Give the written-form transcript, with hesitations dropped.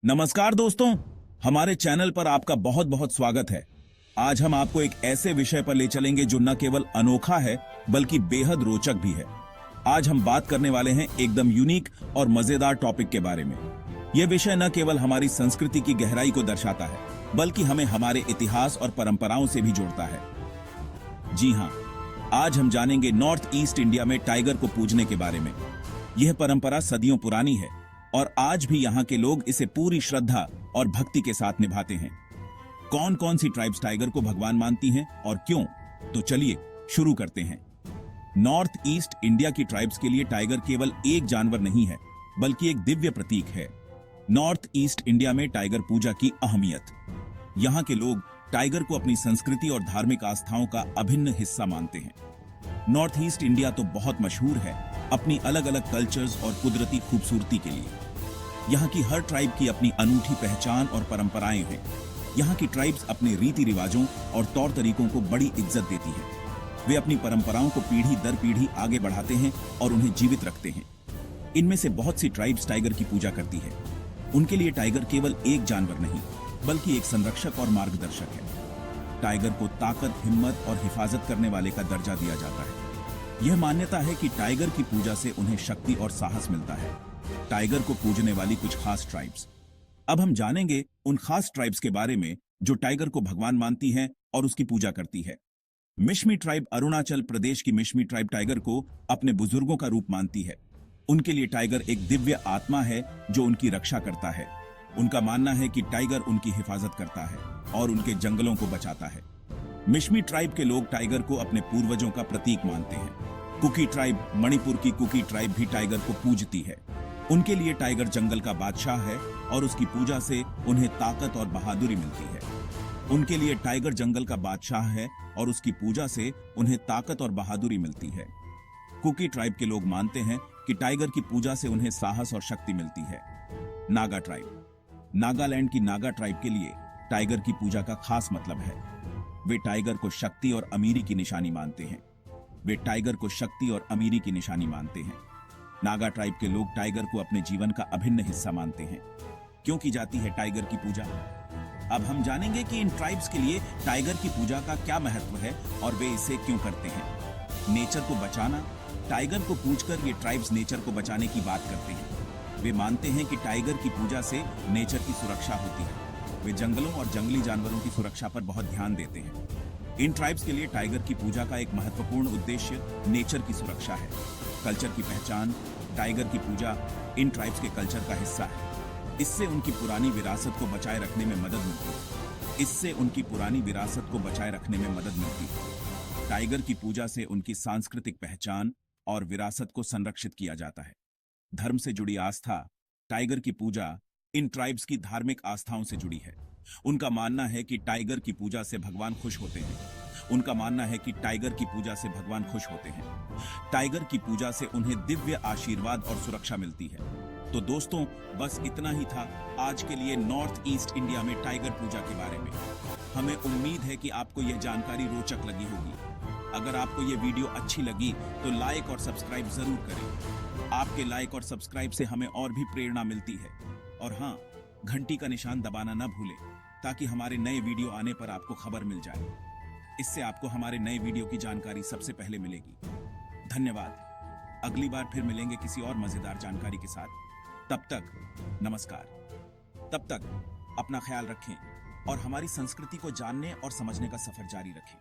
नमस्कार दोस्तों, हमारे चैनल पर आपका बहुत बहुत स्वागत है। आज हम आपको एक ऐसे विषय पर ले चलेंगे जो न केवल अनोखा है बल्कि बेहद रोचक भी है। आज हम बात करने वाले हैं एकदम यूनिक और मजेदार टॉपिक के बारे में। यह विषय न केवल हमारी संस्कृति की गहराई को दर्शाता है बल्कि हमें हमारे इतिहास और परंपराओं से भी जोड़ता है। जी हाँ, आज हम जानेंगे नॉर्थ ईस्ट इंडिया में टाइगर को पूजने के बारे में। यह परंपरा सदियों पुरानी है और आज भी यहाँ के लोग इसे पूरी श्रद्धा और भक्ति के साथ निभाते हैं। कौन कौन सी ट्राइब्स टाइगर को भगवान मानती हैं और क्यों, तो चलिए शुरू करते हैं। नॉर्थ ईस्ट इंडिया की ट्राइब्स के लिए टाइगर केवल एक जानवर नहीं है बल्कि एक दिव्य प्रतीक है। नॉर्थ ईस्ट इंडिया में टाइगर पूजा की अहमियत। यहाँ के लोग टाइगर को अपनी संस्कृति और धार्मिक आस्थाओं का अभिन्न हिस्सा मानते हैं। नॉर्थ ईस्ट इंडिया तो बहुत मशहूर है अपनी अलग अलग कल्चर्स और कुदरती खूबसूरती के लिए। यहाँ की हर ट्राइब की अपनी अनूठी पहचान और परंपराएं हैं। यहाँ की ट्राइब्स अपने रीति रिवाजों और तौर तरीकों को बड़ी इज्जत देती है। वे अपनी परंपराओं को पीढ़ी दर पीढ़ी आगे बढ़ाते हैं और उन्हें जीवित रखते हैं। इनमें से बहुत सी ट्राइब्स टाइगर की पूजा करती है। उनके लिए टाइगर केवल एक जानवर नहीं बल्कि एक संरक्षक और मार्गदर्शक है। टाइगर को ताकत, हिम्मत और हिफाजत करने वाले का दर्जा दिया जाता है। यह मान्यता है कि टाइगर की पूजा से उन्हें शक्ति और साहस मिलता है। टाइगर को पूजने वाली कुछ खास ट्राइब्स। अब हम जानेंगे उन खास ट्राइब्स के बारे में जो टाइगर को भगवान मानती हैं और उसकी पूजा करती है। मिशमी ट्राइब अरुणाचल प्रदेश की मिशमी ट्राइब टाइगर को अपने बुजुर्गों का रूप मानती है। उनके लिए टाइगर एक दिव्य आत्मा है जो उनकी रक्षा करता है। उनका मानना है कि टाइगर उनकी हिफाजत करता है और उनके जंगलों को बचाता है। मिशमी ट्राइब के लोग टाइगर को अपने पूर्वजों का प्रतीक मानते हैं। कुकी ट्राइब, मणिपुर की कुकी ट्राइब भी टाइगर को पूजती है। उनके लिए टाइगर जंगल का बादशाह है और उसकी पूजा से उन्हें ताकत और बहादुरी मिलती है। उनके लिए टाइगर जंगल का बादशाह है और उसकी पूजा से उन्हें ताकत और बहादुरी मिलती है। कुकी ट्राइब के लोग मानते हैं कि टाइगर की पूजा से उन्हें साहस और शक्ति मिलती है। नागा ट्राइब, नागालैंड की नागा ट्राइब के लिए टाइगर की पूजा का खास मतलब है। वे टाइगर को शक्ति और अमीरी की निशानी मानते हैं। वे टाइगर को शक्ति और अमीरी की निशानी मानते हैं। नागा ट्राइब के लोग टाइगर को अपने जीवन का अभिन्न हिस्सा मानते हैं। क्यों की जाती है टाइगर की पूजा? अब हम जानेंगे कि इन ट्राइब्स के लिए टाइगर की पूजा का क्या महत्व है और वे इसे क्यों करते हैं। नेचर को बचाना। टाइगर को पूजकर ये ट्राइब्स नेचर को बचाने की बात करते हैं। वे मानते हैं कि टाइगर की पूजा से नेचर की सुरक्षा होती है। वे जंगलों और जंगली जानवरों की सुरक्षा पर बहुत ध्यान देते हैं। इन ट्राइब्स के लिए टाइगर की पूजा का एक महत्वपूर्ण उद्देश्य नेचर की सुरक्षा है। कल्चर की पहचान। टाइगर की पूजा इन ट्राइब्स के कल्चर का हिस्सा है। इससे उनकी पुरानी विरासत को बचाए रखने में मदद मिलती है। टाइगर की पूजा से उनकी सांस्कृतिक पहचान और विरासत को संरक्षित किया जाता है। धर्म से जुड़ी आस्था। टाइगर की पूजा इन ट्राइब्स की धार्मिक आस्थाओं से जुड़ी है। उनका मानना है कि टाइगर की पूजा से भगवान खुश होते हैं। टाइगर की पूजा से उन्हें दिव्य आशीर्वाद और सुरक्षा मिलती है। तो दोस्तों, बस इतना ही था आज के लिए नॉर्थ ईस्ट इंडिया में टाइगर पूजा के बारे में। हमें उम्मीद है कि आपको यह जानकारी रोचक लगी होगी। अगर आपको यह वीडियो अच्छी लगी तो लाइक और सब्सक्राइब जरूर करें। आपके लाइक और सब्सक्राइब से हमें और भी प्रेरणा मिलती है। और हाँ, घंटी का निशान दबाना न भूलें ताकि हमारे नए वीडियो आने पर आपको खबर मिल जाए। इससे आपको हमारे नए वीडियो की जानकारी सबसे पहले मिलेगी। धन्यवाद। अगली बार फिर मिलेंगे किसी और मजेदार जानकारी के साथ। तब तक नमस्कार। तब तक अपना ख्याल रखें और हमारी संस्कृति को जानने और समझने का सफर जारी रखें।